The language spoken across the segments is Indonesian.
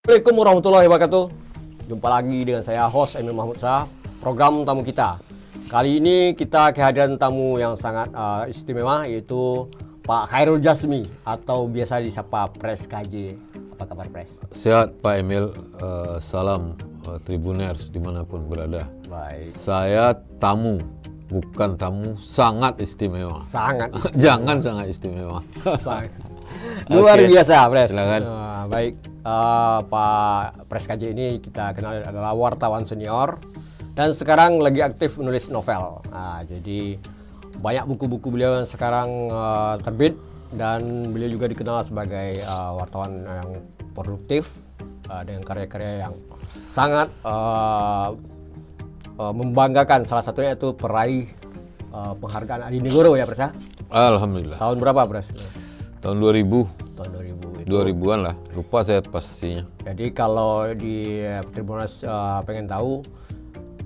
Assalamualaikum warahmatullahi wabarakatuh. Jumpa lagi dengan saya host Emil Mahmud Shah, program tamu kita. Kali ini kita kehadiran tamu yang sangat istimewa, yaitu Pak Khairul Djasmi atau biasa disapa Pres KJ. Apa kabar Pres? Sehat Pak Emil, salam Tribuners dimanapun berada. Baik. Saya tamu, bukan tamu, sangat istimewa. Sangat istimewa. Jangan sangat istimewa. Sangat. Luar biasa Pres. Silakan. Baik, Pak Pres KJ ini kita kenal adalah wartawan senior dan sekarang lagi aktif menulis novel. Jadi banyak buku-buku beliau yang sekarang terbit dan beliau juga dikenal sebagai wartawan yang produktif dengan karya-karya yang sangat membanggakan. Salah satunya itu peraih penghargaan Adi Negoro ya Pres ya? Alhamdulillah. Tahun berapa Pres? Tahun 2000. Tahun 2000 itu. 2000-an lah, lupa saya pastinya. Jadi kalau di Tribuners pengen tahu,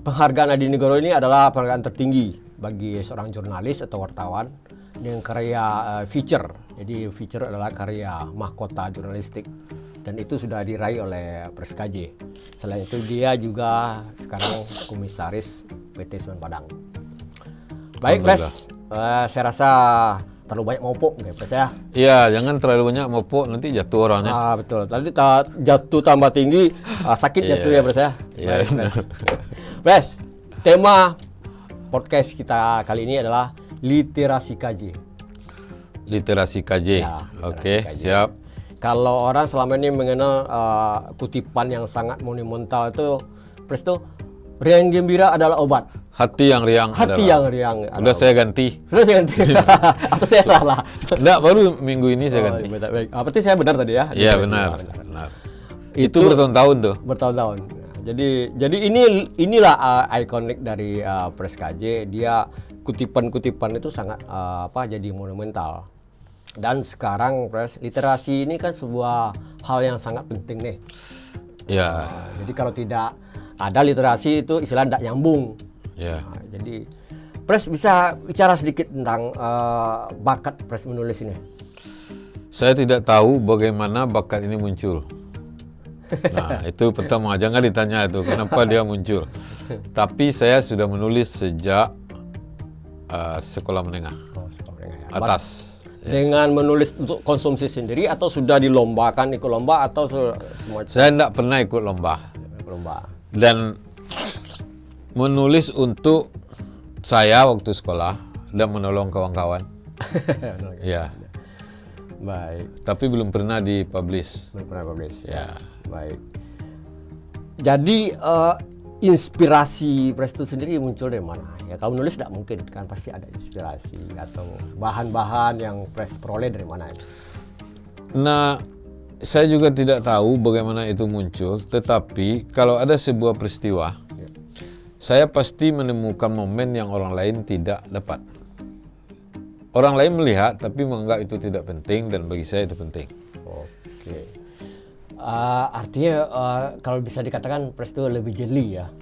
penghargaan Adi Negoro ini adalah penghargaan tertinggi bagi seorang jurnalis atau wartawan dengan karya feature. Jadi feature adalah karya mahkota jurnalistik dan itu sudah diraih oleh Pres KJ. Selain itu dia juga sekarang komisaris PT Semen Padang. Baik Pres, saya rasa terlalu banyak mopok nggak Pres ya? Iya, jangan terlalu banyak mopok, nanti jatuh orangnya. Betul. Tadi jatuh tambah tinggi, sakit jatuh ya Pres ya? Iya. Pres, tema podcast kita kali ini adalah literasi KJ. Literasi KJ. Ya, Oke, KJ. siap. Kalau orang selama ini mengenal kutipan yang sangat monumental itu, Pres tuh, riang gembira adalah obat. Hati yang riang. Hati yang riang. Udah saya ganti. Sudah saya ganti. Atau saya salah? Enggak, baru minggu ini saya ganti. Baik. Berarti saya benar tadi ya? Iya, benar. Itu bertahun-tahun tuh. Bertahun-tahun. Jadi inilah ikonik dari Pres KJ. Dia kutipan-kutipan itu sangat jadi monumental. Dan sekarang Pres, literasi ini kan sebuah hal yang sangat penting nih. Ya. Jadi kalau tidak ada literasi itu istilah tidak nyambung. Ya. Jadi Pres bisa bicara sedikit tentang bakat Pres menulis ini. Saya tidak tahu bagaimana bakat ini muncul. Nah, itu pertama, jangan ditanya itu kenapa dia muncul. Tapi saya sudah menulis sejak sekolah menengah. Sekolah menengah ya. Atas. Dengan menulis untuk konsumsi sendiri atau sudah dilombakan ikut lomba atau semua? Saya tidak pernah ikut lomba. Dan menulis untuk saya waktu sekolah dan menolong kawan-kawan. Ya. Baik. Tapi belum pernah dipublish. Belum pernah publish. Ya. Baik. Jadi inspirasi Pres itu sendiri muncul dari mana? Ya kalau menulis tidak mungkin kan, pasti ada inspirasi atau bahan-bahan yang Pres peroleh dari mana? Nah, saya juga tidak tahu bagaimana itu muncul, tetapi kalau ada sebuah peristiwa, saya pasti menemukan momen yang orang lain tidak dapat. Orang lain melihat tapi menganggap itu tidak penting dan bagi saya itu penting. Oke. Artinya kalau bisa dikatakan Pres itu lebih jeli ya?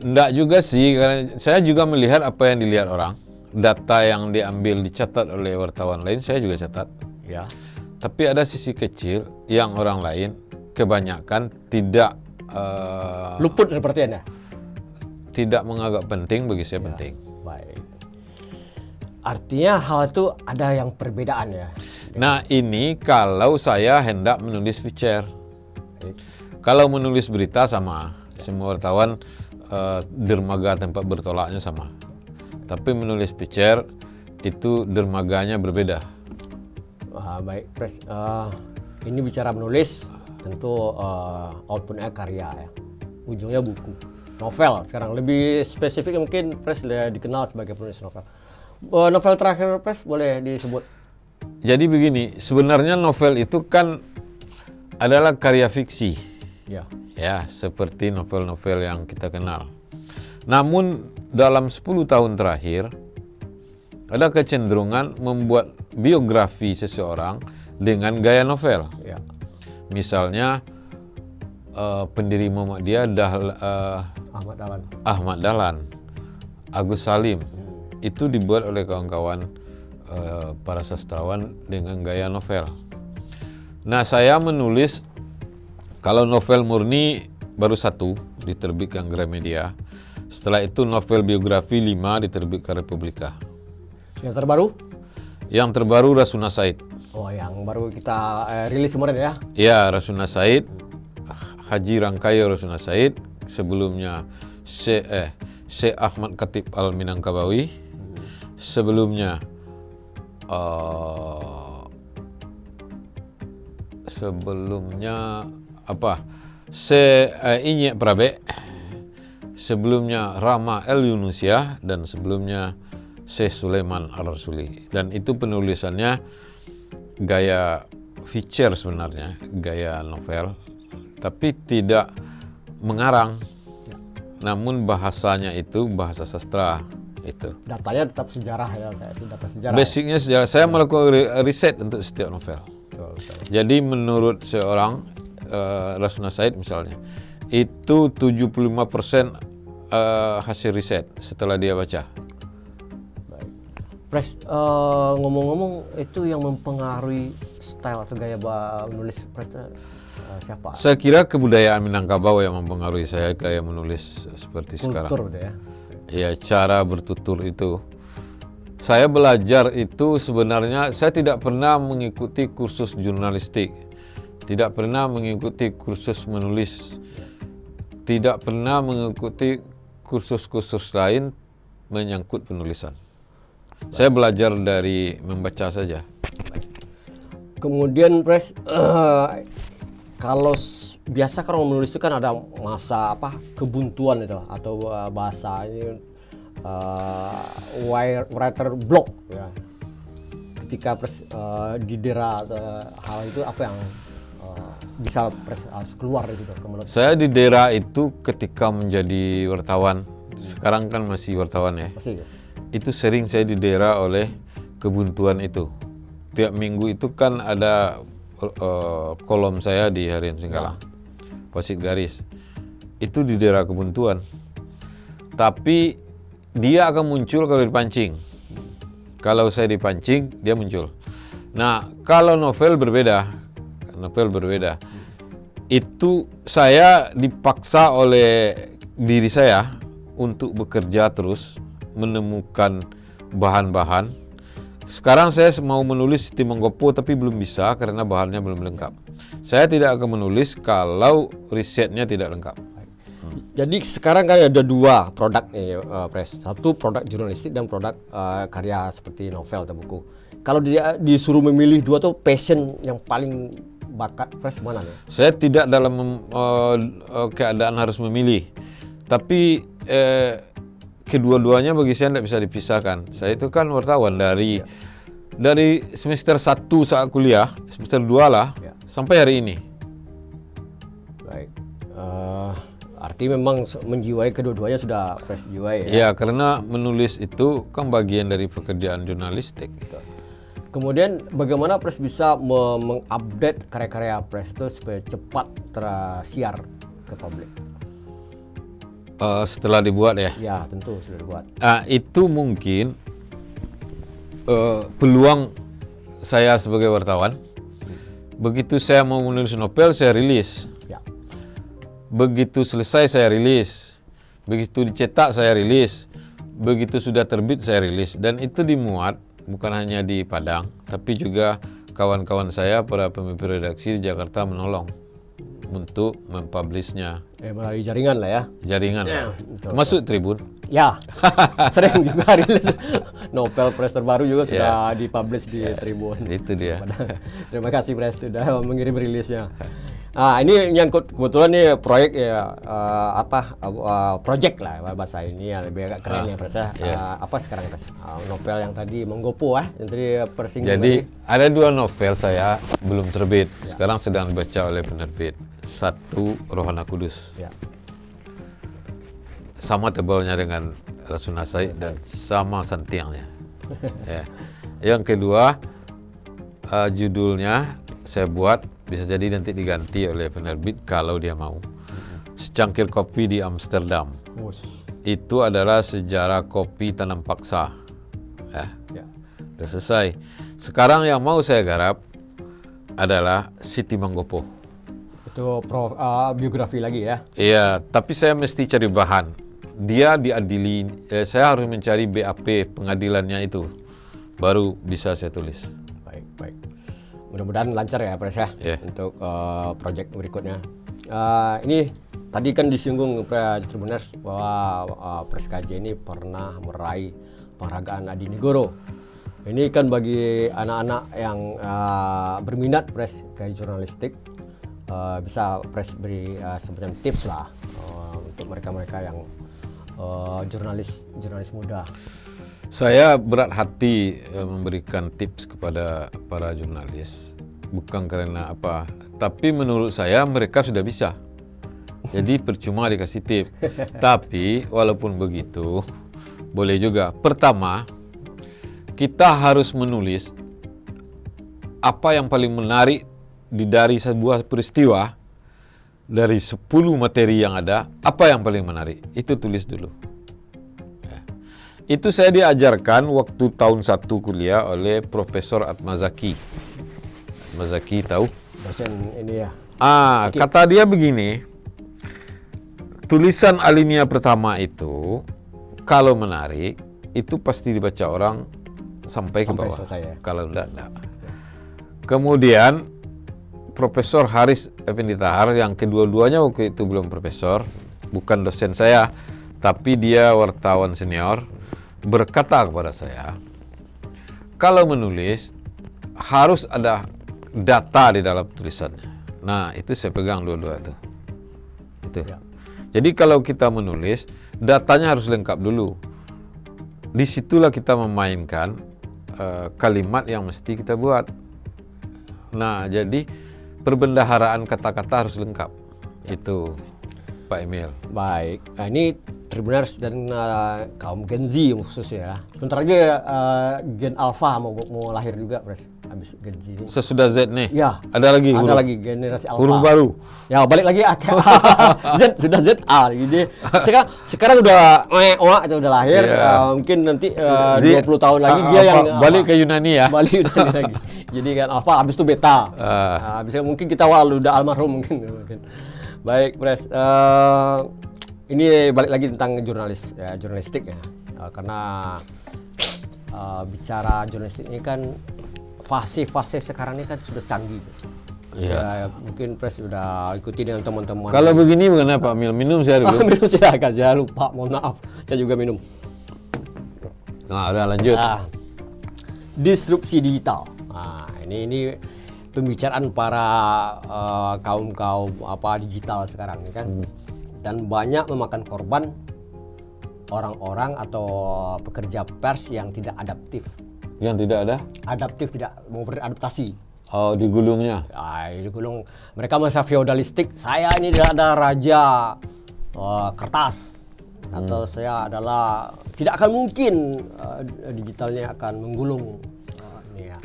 Enggak juga sih, karena saya juga melihat apa yang dilihat orang. Data yang diambil, dicatat oleh wartawan lain, saya juga catat. Ya. Tapi ada sisi kecil yang orang lain kebanyakan tidak luput dari perhatiannya? Tidak menganggap penting, bagi saya penting. Baik. Artinya hal itu ada yang perbedaan ya? Nah ini kalau saya hendak menulis feature. Kalau menulis berita sama, semua wartawan dermaga tempat bertolaknya sama. Tapi menulis feature itu dermaganya berbeda. Baik, Pres. Ini bicara menulis, tentu outputnya karya ya. Ujungnya buku, novel. Sekarang lebih spesifik mungkin Pres dikenal sebagai penulis novel. Novel terakhir Pres boleh disebut? Jadi begini, sebenarnya novel itu kan adalah karya fiksi. Ya. Ya, seperti novel-novel yang kita kenal. Namun dalam 10 tahun terakhir ada kecenderungan membuat biografi seseorang dengan gaya novel. Ya. Misalnya pendiri Muhammadiyah Ahmad Dahlan, Agus Salim, itu dibuat oleh kawan-kawan para sastrawan dengan gaya novel. Nah, saya menulis Kalau novel murni baru 1 diterbitkan Gramedia. Setelah itu novel biografi 5 diterbitkan Republika. Yang terbaru? Yang terbaru Rasuna Said. Oh, yang baru kita rilis kemarin ya? Ya, Rasuna Said, Haji Rangkayo Rasuna Said. Sebelumnya Syekh Ahmad Khatib Al-Minangkabawi. Sebelumnya Inyek Prabe. Sebelumnya Rama El Yunusia, dan sebelumnya Syekh Sulaiman Al-Rasuli. Dan itu penulisannya gaya feature sebenarnya, gaya novel, tapi tidak mengarang, namun bahasanya itu bahasa sastra itu. Datanya tetap sejarah ya, kayak data sejarah. Basicnya sejarah. Saya melakukan riset untuk setiap novel. Betul. Jadi menurut seorang Rasuna Said misalnya, itu 75% hasil riset setelah dia baca. Baik. Pres, ngomong-ngomong, itu yang mempengaruhi style atau gaya menulis Pres siapa? Saya kira kebudayaan Minangkabau yang mempengaruhi saya gaya menulis seperti sekarang. Kultur ya? Ya, cara bertutur itu. Saya belajar itu sebenarnya, saya tidak pernah mengikuti kursus jurnalistik, tidak pernah mengikuti kursus menulis, tidak pernah mengikuti kursus-kursus lain menyangkut penulisan. Saya belajar dari membaca saja. Kemudian Pres, kalau biasa kan orang menulis itu kan ada masa kebuntuan itu, atau bahasa ini writer block ya. Ketika Pres didera hal itu, apa yang bisa Pres harus keluar dari situ? Saya didera itu ketika menjadi wartawan. Sekarang kan masih wartawan ya. Masih ya? Itu sering saya didera oleh kebuntuan itu. Tiap minggu itu kan ada kolom saya di Harian Singkalang, Wasit Garis. Itu didera kebuntuan. Tapi dia akan muncul kalau dipancing. Kalau saya dipancing, dia muncul. Nah, kalau novel berbeda. Itu saya dipaksa oleh diri saya untuk bekerja terus, menemukan bahan-bahan. Sekarang saya mau menulis Timonggopo tapi belum bisa karena bahannya belum lengkap. Saya tidak akan menulis kalau risetnya tidak lengkap. Jadi sekarang kan ada 2 produk nih Pres. Satu produk jurnalistik dan produk karya seperti novel atau buku. Kalau disuruh memilih 2 tuh, passion yang paling bakat Pres mana nih? Saya tidak dalam keadaan harus memilih. Tapi kedua-duanya bagi saya tidak bisa dipisahkan. Saya itu kan wartawan dari semester 1 saat kuliah, semester 2 lah, sampai hari ini. Baik. Arti memang menjiwai kedua-duanya sudah Pres jiwai ya? Ya, karena menulis itu kan bagian dari pekerjaan jurnalistik. Kemudian bagaimana Pres bisa mengupdate karya-karya Pres itu supaya cepat tersiar ke publik? Setelah dibuat ya? Ya, tentu sudah dibuat. Itu mungkin peluang saya sebagai wartawan. Begitu saya mau menulis novel, saya rilis. Ya. Begitu selesai, saya rilis. Begitu dicetak, saya rilis. Begitu sudah terbit, saya rilis. Dan itu dimuat bukan hanya di Padang, tapi juga kawan-kawan saya, para pemimpin redaksi di Jakarta menolong untuk mempublishnya. Melalui jaringan lah ya? Jaringan, termasuk Tribun. Ya, sering juga rilis novel Pres terbaru juga sudah dipublish di Tribun. Itu dia. Terima kasih Pres sudah mengirim rilisnya. Ini nyangkut kebetulan nih proyek ya, project lah bahasa ini ya, lebih agak keren ya Pres ya. Apa sekarang Pres? Novel yang tadi Menggopo yang tadi persinggung. Jadi ada 2 novel saya belum terbit. Sekarang sedang dibaca oleh penerbit. 1 Rohana Kudus. Ya. Sama tebalnya dengan Rasuna Said dan sama santiangnya. Ya. Yang kedua judulnya saya buat, bisa jadi nanti diganti oleh penerbit kalau dia mau. Secangkir kopi di Amsterdam. Itu adalah sejarah kopi tanam paksa. Ya. Sudah selesai. Sekarang yang mau saya garap adalah Siti Manggopo. Itu biografi lagi ya. Iya, tapi saya mesti cari bahan. Dia diadili, saya harus mencari BAP pengadilannya itu, baru bisa saya tulis. Baik, baik. Mudah-mudahan lancar ya, Pres ya, untuk proyek berikutnya. Ini tadi kan disinggung Tribuners bahwa Pres KJ ini pernah meraih penghargaan Adi Negoro. Ini kan bagi anak-anak yang berminat Pres ke jurnalistik, bisa Pres beri semacam tips lah untuk mereka-mereka yang jurnalis muda. Saya berat hati memberikan tips kepada para jurnalis, bukan karena apa, tapi menurut saya mereka sudah bisa. Jadi percuma dikasih tips. Tapi walaupun begitu, boleh juga. Pertama, kita harus menulis apa yang paling menarik dari sebuah peristiwa. Dari 10 materi yang ada, apa yang paling menarik? Itu tulis dulu. Itu saya diajarkan waktu tahun 1 kuliah oleh Profesor Atmazaki. Atmazaki tahu? Dosen ini ya. Kata dia begini, tulisan alinea pertama itu kalau menarik, itu pasti dibaca orang sampai ke bawah. Selesai ya. Kalau enggak. Kemudian Profesor Haris Effendi Tahar yang kedua-duanya waktu itu belum profesor, bukan dosen saya, tapi dia wartawan senior, berkata kepada saya, kalau menulis harus ada data di dalam tulisannya. Nah, itu saya pegang dua-dua itu. Ya. Jadi kalau kita menulis, datanya harus lengkap dulu. Disitulah kita memainkan kalimat yang mesti kita buat. Nah, jadi perbendaharaan kata-kata harus lengkap. Itu Pak Emil. Baik, ini Tribuners dan kaum Gen Z khususnya ya. Sebentar lagi Gen Alpha mau lahir juga, Pres. Habis Gen Z ini. Sesudah Z nih? Ya. Ada lagi huruf? Ada lagi generasi Alpha. Huruf baru? Ya, balik lagi Z, sudah ZA. Jadi sekarang udah itu udah lahir. Mungkin nanti 20 tahun lagi dia yang balik ke Yunani ya. Balik Yunani lagi. Jadi kan Alpha, habis itu Beta. Bisa mungkin kita udah almarhum mungkin. Baik, Pres. Ini balik lagi tentang jurnalistik ya. Karena bicara jurnalistik ini kan fase-fase sekarang ini kan sudah canggih. Ya, mungkin Pres sudah ikuti dengan teman-teman. Kalau begini bagaimana Pak Mil? Minum saya dulu. Minum silakan, saya lupa, mohon maaf. Saya juga minum. Nah, udah lanjut. Disrupsi digital. Nah, ini pembicaraan para kaum digital sekarang ini kan. Dan banyak memakan korban orang-orang atau pekerja pers yang tidak adaptif. Yang tidak ada? Adaptif, tidak mau beradaptasi. Oh, digulungnya? Digulung. Mereka masa feodalistik. Saya ini ada raja kertas. Atau saya adalah, tidak akan mungkin digitalnya akan menggulung. Ini ya.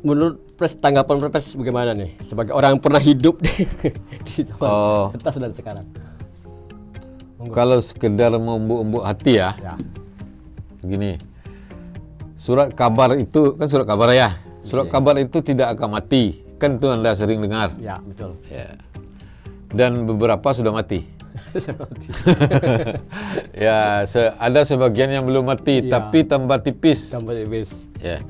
Menurut Pres, tanggapan Pres bagaimana nih? Sebagai orang yang pernah hidup di zaman kertas dan sekarang. Kalau sekedar membuk-embuk hati ya. Begini. Surat kabar itu kan surat kabar ya. Surat kabar itu tidak akan mati. Kan itu Anda sering dengar. Ya, betul. Ya. Dan beberapa sudah mati. Ya, ada sebagian yang belum mati, tapi tambah tipis. Tambah tipis. Ya.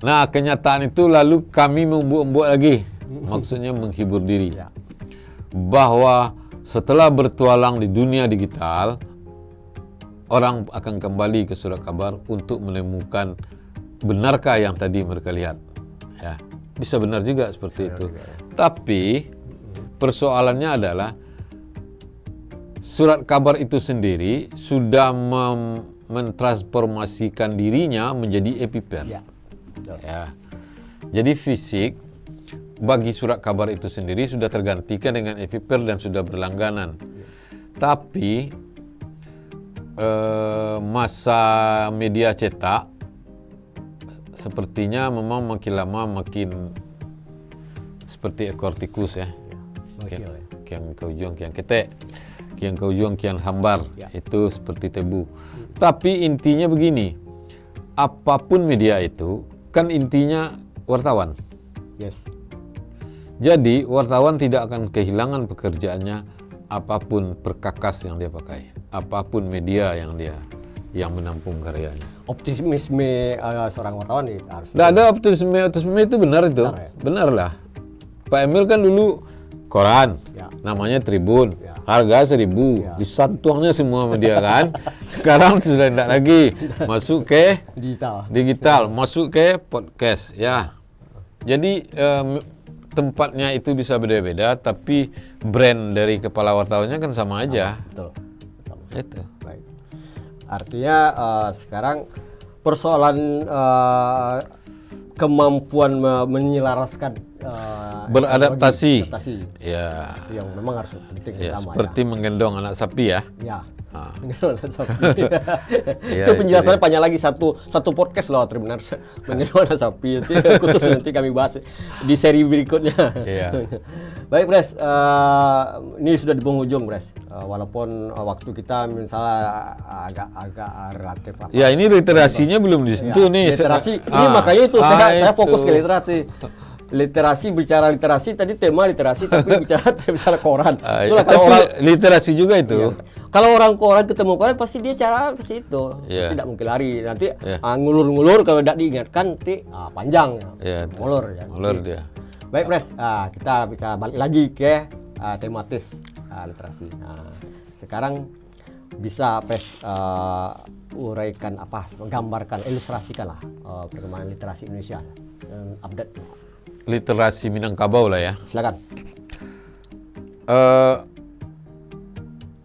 Nah, kenyataan itu lalu kami membuk-embuk lagi. Maksudnya menghibur diri. Bahwa setelah bertualang di dunia digital, orang akan kembali ke surat kabar untuk menemukan benarkah yang tadi mereka lihat. Ya, bisa benar juga seperti itu. Tapi persoalannya adalah surat kabar itu sendiri sudah mentransformasikan dirinya menjadi e-paper. Ya. Jadi fisik bagi surat kabar itu sendiri sudah tergantikan dengan e-paper dan sudah berlangganan. Tapi masa media cetak sepertinya memang makin lama makin seperti ekor tikus ya. Kian ke ujung kian ketek, kian ke ujung kian hambar. Itu seperti tebu. Tapi intinya begini, apapun media itu kan intinya wartawan. Jadi wartawan tidak akan kehilangan pekerjaannya apapun perkakas yang dia pakai, apapun media yang menampung karyanya. Optimisme seorang wartawan ini harus. Tidak ada optimisme itu benar itu, Benar ya? benar lah. Pak Emil kan dulu koran, Ya. namanya Tribun, Ya. harga 1.000, disantuangnya semua sama dia kan. Sekarang sudah tidak lagi, masuk ke digital, masuk ke podcast, ya. Jadi tempatnya itu bisa beda-beda, tapi brand dari kepala wartawannya kan sama aja. Betul. Sama. Itu. Baik. Artinya sekarang persoalan kemampuan menyelaraskan Beradaptasi. adaptasi Ya. yang memang harus penting Ya, utama seperti menggendong anak sapi ya. ya. Ah. Itu penjelasannya panjang lagi satu podcast loh Tribuners mengenai anak sapi. Nanti khusus nanti kami bahas di seri berikutnya. Iya. Baik, Bres. Ini sudah di penghujung, Bres. Walaupun waktu kita misalnya agak relatif. Ya, ini literasinya belum disentuh nih. Literasi. Ini makanya itu saya fokus ke literasi. Bicara literasi tadi tema literasi tapi bicara koran. Itulah Tapi kalau orang literasi juga itu. kalau orang koran ketemu koran pasti dia cara ke situ. Iya. Pasti tidak mungkin lari. Nanti ngulur-ngulur kalau tidak diingatkan nanti panjang. Iya. Ngulur ya. Ulur dia. Baik, Bres. Kita bisa balik lagi ke tematis literasi. Sekarang bisa Pres uraikan menggambarkan, ilustrasikan lah perkembangan literasi Indonesia. Update. Literasi Minangkabau lah ya. Silakan.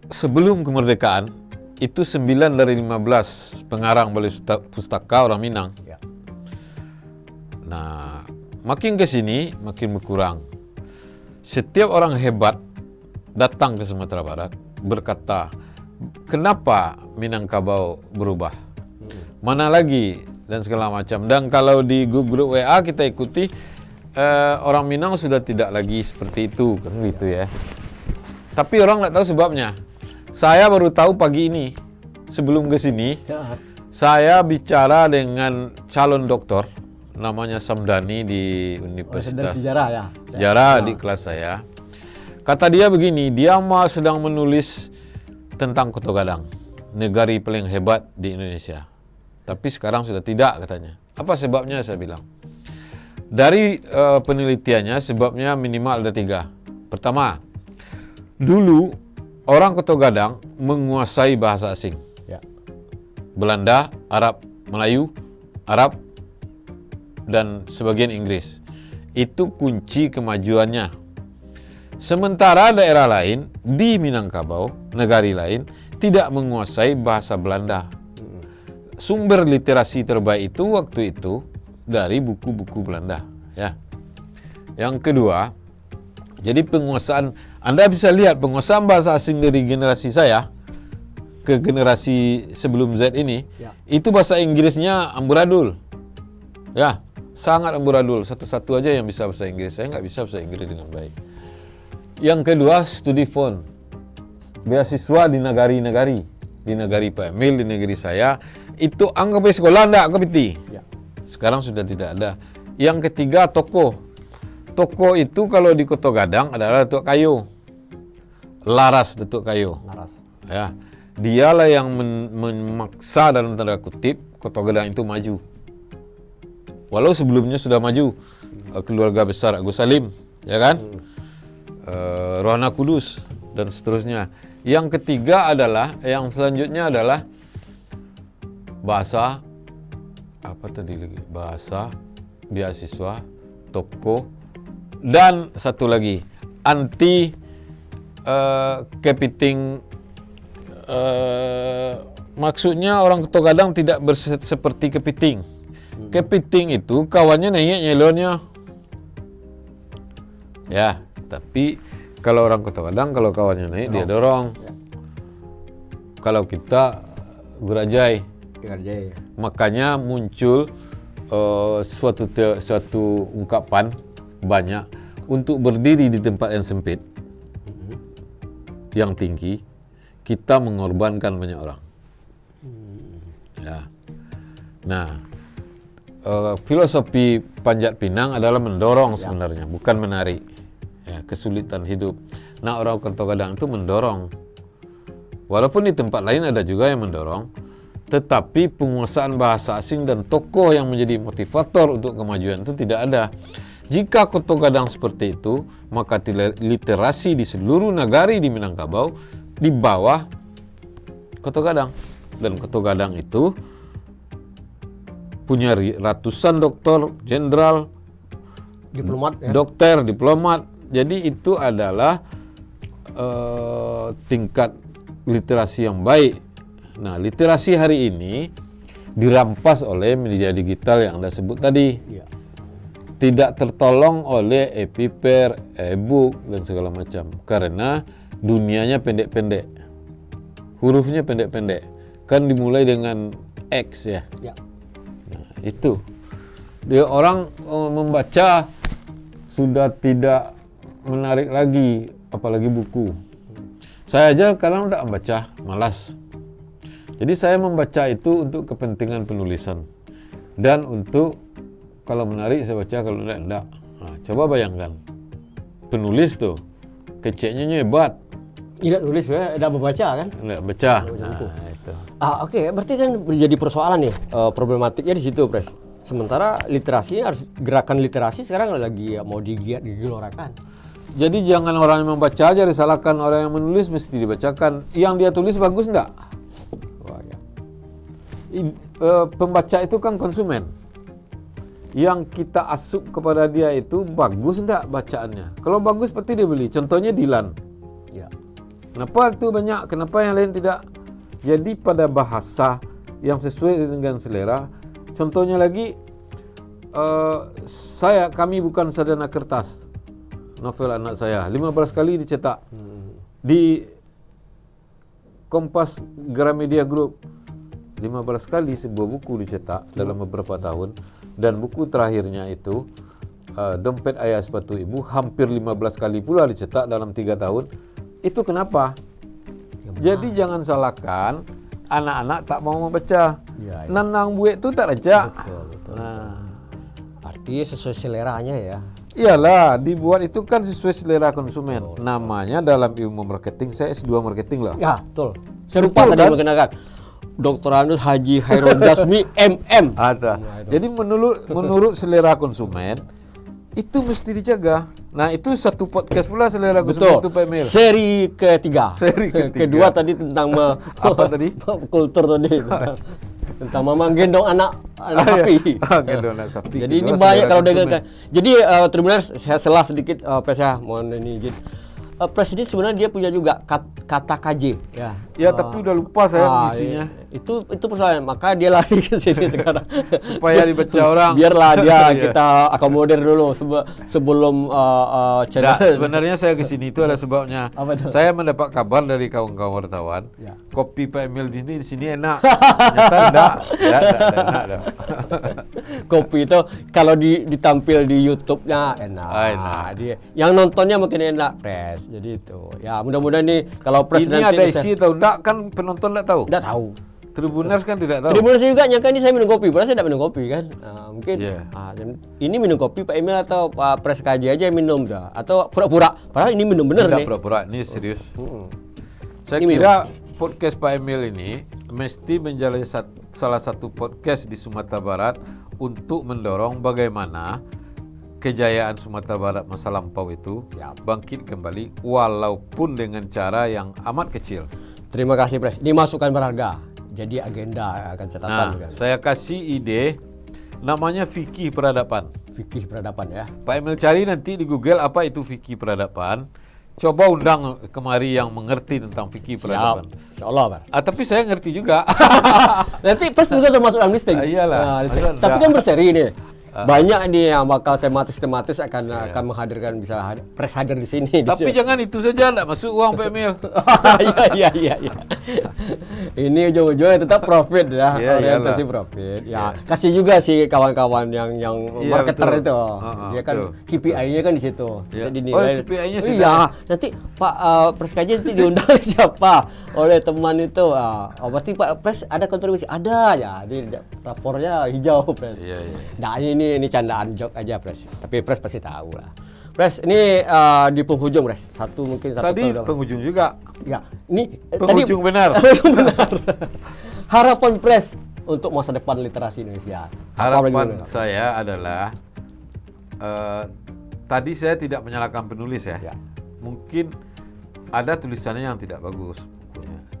Sebelum kemerdekaan itu 9 dari 15 pengarang balai pustaka orang Minang. Ya. Nah, makin ke sini makin berkurang. Setiap orang hebat datang ke Sumatera Barat berkata, kenapa Minangkabau berubah? Mana lagi? Dan segala macam. Dan kalau di grup WA kita ikuti, orang Minang sudah tidak lagi seperti itu, kan gitu ya. Tapi orang nggak tahu sebabnya. Saya baru tahu pagi ini, sebelum ke sini, saya bicara dengan calon doktor, namanya Samdani di Universitas Sejarah ya. Sejarah di kelas saya. Kata dia begini, dia sedang menulis tentang Koto Gadang, negari paling hebat di Indonesia. Tapi sekarang sudah tidak katanya. Apa sebabnya saya bilang? Dari penelitiannya sebabnya minimal ada 3. Pertama, dulu orang Koto Gadang menguasai bahasa asing. Ya. Belanda, Arab, Melayu, Arab, dan sebagian Inggris. Itu kunci kemajuannya. Sementara daerah lain di Minangkabau, negari lain, tidak menguasai bahasa Belanda. Sumber literasi terbaik itu waktu itu dari buku-buku Belanda, ya. Yang kedua, jadi penguasaan, Anda bisa lihat penguasaan bahasa asing dari generasi saya ke generasi sebelum Z ini, itu bahasa Inggrisnya amburadul, ya, sangat amburadul. Satu-satu aja yang bisa bahasa Inggris, saya nggak bisa bahasa Inggris dengan baik. Yang kedua, studi font, beasiswa di negari-negari, di negari Pak Emil, di negeri saya, itu anggap sekolah enggak kepiti. Sekarang sudah tidak ada. Yang ketiga, toko. Toko itu kalau di Koto Gadang adalah Datuk Kayu. Laras Datuk Kayu. Laras. Ya. Dialah yang memaksa dalam tanda kutip Koto Gadang itu maju. Walau sebelumnya sudah maju. Keluarga besar Agus Salim, ya kan? Rohana Kudus dan seterusnya. Yang ketiga adalah, yang selanjutnya adalah bahasa, apa tadi lagi? Bahasa, beasiswa, toko, dan satu lagi, anti kepiting. Maksudnya orang Koto Gadang tidak seperti kepiting. Kepiting itu kawannya naik nyelonnya. Ya, tapi kalau orang Koto Gadang, kalau kawannya naik dia dorong. Kalau kita gerajai. Makanya muncul suatu ungkapan banyak untuk berdiri di tempat yang sempit, yang tinggi, kita mengorbankan banyak orang. Ya. Nah, filosofi Panjat Pinang adalah mendorong sebenarnya, bukan menarik. ya, kesulitan hidup. Nah, orang Kota Gadang itu mendorong. Walaupun di tempat lain ada juga yang mendorong, tetapi penguasaan bahasa asing dan tokoh yang menjadi motivator untuk kemajuan itu tidak ada. Jika Kota Gadang seperti itu, maka literasi di seluruh nagari di Minangkabau di bawah Kota Gadang. Dan Kota Gadang itu punya ratusan doktor, jenderal, Diplomat ya. dokter, diplomat. Jadi itu adalah tingkat literasi yang baik. Nah, literasi hari ini dirampas oleh media digital yang Anda sebut tadi. Iya. Tidak tertolong oleh e-paper, e-book, dan segala macam. Karena dunianya pendek-pendek. Hurufnya pendek-pendek. Kan dimulai dengan X ya. Ya. Nah, itu. Dia orang membaca sudah tidak menarik lagi, apalagi buku. Saya aja kadang tidak membaca, malas. Jadi saya membaca itu untuk kepentingan penulisan. Dan untuk kalau menarik saya baca, kalau tidak. Nah, coba bayangkan. Penulis tuh, keceknya hebat. Tidak nulis ya, tidak membaca kan? Tidak baca. Buku. Nah, itu. Oke, berarti kan menjadi persoalan nih, problematiknya di situ, Pres. Sementara literasi harus, gerakan literasi sekarang lagi mau digelorakan. Jadi jangan orang yang membaca aja disalahkan, orang yang menulis mesti dibacakan. Yang dia tulis bagus enggak? Wah, ya. Pembaca itu kan konsumen. Yang kita asup kepada dia itu bagus enggak bacaannya? Kalau bagus pasti dia beli. Contohnya Dilan. Ya. Kenapa itu banyak? Kenapa yang lain tidak? Jadi pada bahasa yang sesuai dengan selera. Contohnya lagi, kami bukan Sadana Kertas. Novel anak saya 15 kali dicetak di Kompas Gramedia Group. 15 kali sebuah buku dicetak dalam beberapa tahun, dan buku terakhirnya itu Dompet Ayah Sepatu Ibu hampir 15 kali pula dicetak dalam 3 tahun. Itu kenapa? Jadi jangan salahkan anak-anak tak mau membaca. Ya. Nanang buek itu tak baca. Betul. Nah, Artinya sesuai seleranya ya. iyalah, dibuat itu kan sesuai selera konsumen. Namanya dalam ilmu marketing, saya S2 marketing lah. Ya, betul. Saya lupa Betul, tadi kan? mengenalkan. Dr. Anus Haji Khairul Jasmi MM. Ada. Jadi menurut selera konsumen itu mesti dijaga. Nah, itu satu podcast pula selera konsumen itu Pak Emil. Seri ketiga. Seri ketiga. Kedua tadi tentang Apa tadi? kultur tadi. Tentang mama gendong anak sapi. Gendong anak sapi. Jadi Gitu ini lah banyak selera kalau konsumen. dengan. Jadi Tribuners, saya selah sedikit Pres ya, mohon ini izin. Presiden sebenarnya dia punya juga kata KJ ya. Ya, tapi udah lupa saya mengisinya. Itu persoalan, maka dia lari ke sini sekarang Supaya dibaca orang. Biarlah dia Iya. kita akomodir dulu sebelum channel. Nah, sebenarnya saya ke sini itu ada sebabnya. Apa itu? Saya mendapat kabar dari kawan-kawan wartawan. Ya. Kopi Pak Emil di sini enak. Ternyata enggak enak dah. Kopi itu kalau ditampil di YouTube-nya enak. Enak. Yang nontonnya mungkin enak, Pres. Jadi itu. Ya, mudah-mudahan nih kalau Pres Ini nanti ada isi atau enggak kan penonton enggak tahu. enggak tahu. Tribuners kan tidak tahu. Tribuners juga nyangka ini saya minum kopi, padahal saya tidak minum kopi kan. Nah, mungkin Iya. dan ini minum kopi Pak Emil atau Pak Pres KJ aja yang minum dah, atau pura-pura. Padahal ini minum bener Tidak nih. pura-pura, ini serius. Saya Ini kira podcast Pak Emil ini mesti menjadi salah satu podcast di Sumatera Barat untuk mendorong bagaimana kejayaan Sumatera Barat masa lampau itu Siap. bangkit kembali walaupun dengan cara yang amat kecil. Terima kasih Pres. Ini masukan berharga. Jadi agenda akan catatan Nah, kan. saya kasih ide namanya fikih peradaban. Fikih peradaban ya. Pak Emil cari nanti di Google apa itu fikih peradaban. Coba undang kemari yang mengerti tentang fikih peradaban. Insyaallah, Pak. Tapi saya ngerti juga. Nanti Pres juga termasuk dalam listing. Iyalah. listing. Masa Tapi enggak? kan berseri nih. Banyak nih yang bakal tematis akan menghadirkan bisa Pres hadir di sini. Tapi jangan itu saja, enggak masuk uang Pak Emil. Iya. Ini ujung-ujungnya tetap profit ya, Iya, orientasi iyalah. profit. Ya, kasih juga sih kawan-kawan yang Iya, marketer betul. itu. Dia kan Betul. KPI-nya kan di situ. Iya. Jadi Oh, dinilai. KPI-nya sudah. Iya, nanti Pak Pres KJ nanti diundang siapa? Oleh teman itu. Berarti Pak Pres ada kontribusi? Ada ya. Di rapornya hijau Pres. Iya. Nah, ini candaan joke aja Pres. Tapi Pres pasti tahu lah. Pres, ini di penghujung, Pres. Mungkin satu Tadi tahun. penghujung juga. Ya, ini Penghujung benar. penghujung benar. Harapan Pres untuk masa depan literasi Indonesia. Harapan saya adalah tadi saya tidak menyalahkan penulis ya. Mungkin ada tulisannya yang tidak bagus,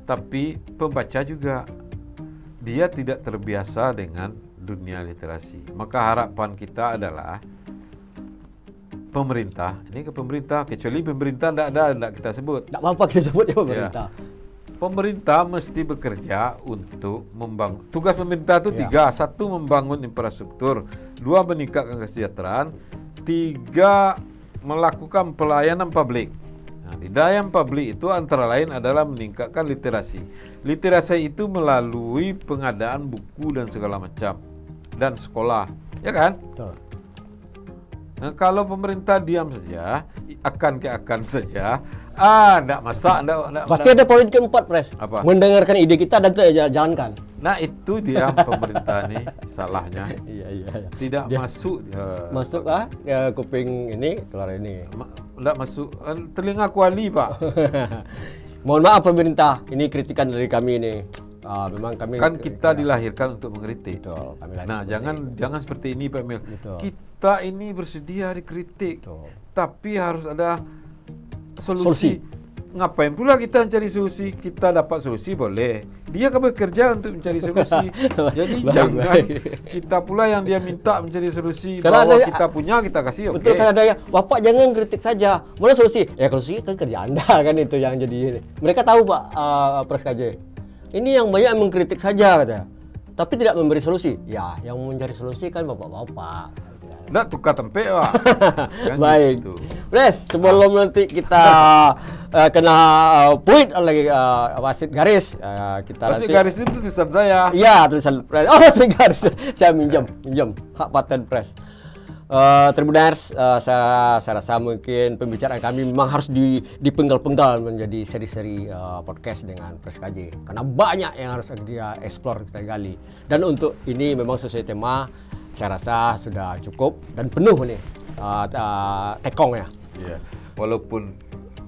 tapi pembaca juga dia tidak terbiasa dengan dunia literasi. Maka harapan kita adalah pemerintah, ini ke pemerintah, kecuali pemerintah tidak kita sebut. Tidak apa-apa kita sebut ya pemerintah. Pemerintah mesti bekerja untuk membangun. Tugas pemerintah itu tiga: satu, membangun infrastruktur; dua, meningkatkan kesejahteraan; tiga, melakukan pelayanan publik. Nah, di pelayanan publik itu antara lain adalah meningkatkan literasi. Literasi itu melalui pengadaan buku dan segala macam, dan sekolah, ya kan? Betul. Nah, kalau pemerintah diam saja, akan saja, enggak masak, enggak. Pasti ada poin keempat, Pres. Apa? Mendengarkan ide kita dan tidak jalankan. Nah, itu dia pemerintah nih salahnya. Iya. Tidak masuk. Masuk kuping ini, keluar ini. Enggak masuk telinga kuali, Pak. Mohon maaf pemerintah, ini kritikan dari kami ini. Memang kami Kan kita dilahirkan untuk mengkritik. Betul, kami Nah, jangan seperti ini, Pak Mil. Betul. Kita ini bersedia dikritik, Betul. tapi harus ada solusi. Ngapain pula kita mencari solusi? Kita dapat solusi boleh. Dia kan bekerja untuk mencari solusi. Jadi jangan kita pula yang dia minta mencari solusi. Karena bahwa ada- kita punya, kita kasih. Betul, kan ada yang Bapak jangan kritik saja. Mana solusi? Ya kalau solusi kan kerja Anda kan itu yang jadi. Mereka tahu Pak Pres KJ. Ini yang banyak mengkritik saja katanya. Tapi tidak memberi solusi. Ya, yang mencari solusi kan Bapak-bapak. Nggak tukar tempe, Pak. Kan Baik. gitu. Pres, sebelum nanti kita kena point oleh wasit garis, kita Masih nanti garis itu tulisan saya. Iya, tulisan Pres. Oh, wasit garis. Saya minjam hak paten Pres. Tribuners, saya rasa mungkin pembicaraan kami memang harus dipenggal-penggal menjadi seri-seri podcast dengan Pres KJ, karena banyak yang harus dia explore, kita gali. Dan untuk ini memang sesuai tema, saya rasa sudah cukup dan penuh nih tekong ya. Iya. Walaupun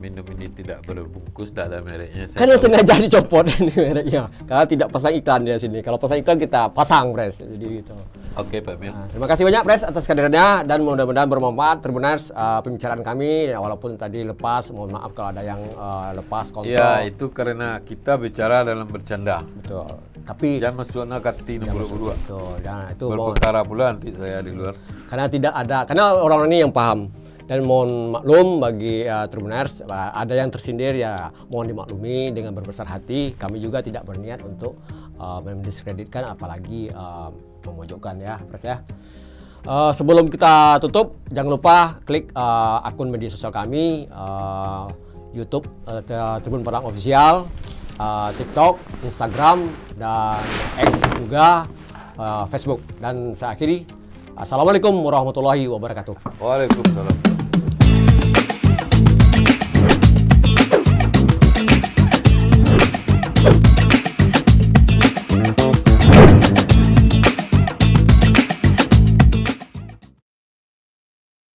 minum ini tidak berbungkus, tidak ada mereknya. Karena sengaja dicopot ini mereknya, karena tidak pasang iklan di sini. Kalau pasang iklan kita pasang, Pres. Jadi gitu. Oke, Pak Mil. Nah, terima kasih banyak Pres atas kehadirannya dan mudah-mudahan bermanfaat Tribuners pembicaraan kami ya, walaupun tadi lepas, mohon maaf kalau ada yang lepas kontrol. Iya, itu karena kita bicara dalam bercanda. Betul. Tapi Jangan masuk nakati nomor berdua. betul. Dan itu mohon, Berperkara pula nanti saya di luar. karena tidak ada, karena orang ini yang paham. Dan mohon maklum bagi Tribuners, ada yang tersindir ya mohon dimaklumi dengan berbesar hati. Kami juga tidak berniat untuk mendiskreditkan apalagi memojokkan ya, Pres ya. Sebelum kita tutup, jangan lupa klik akun media sosial kami, YouTube Tribun Padang Official, TikTok, Instagram, dan X juga, Facebook. Dan saya akhiri, Assalamualaikum warahmatullahi wabarakatuh. Waalaikumsalam.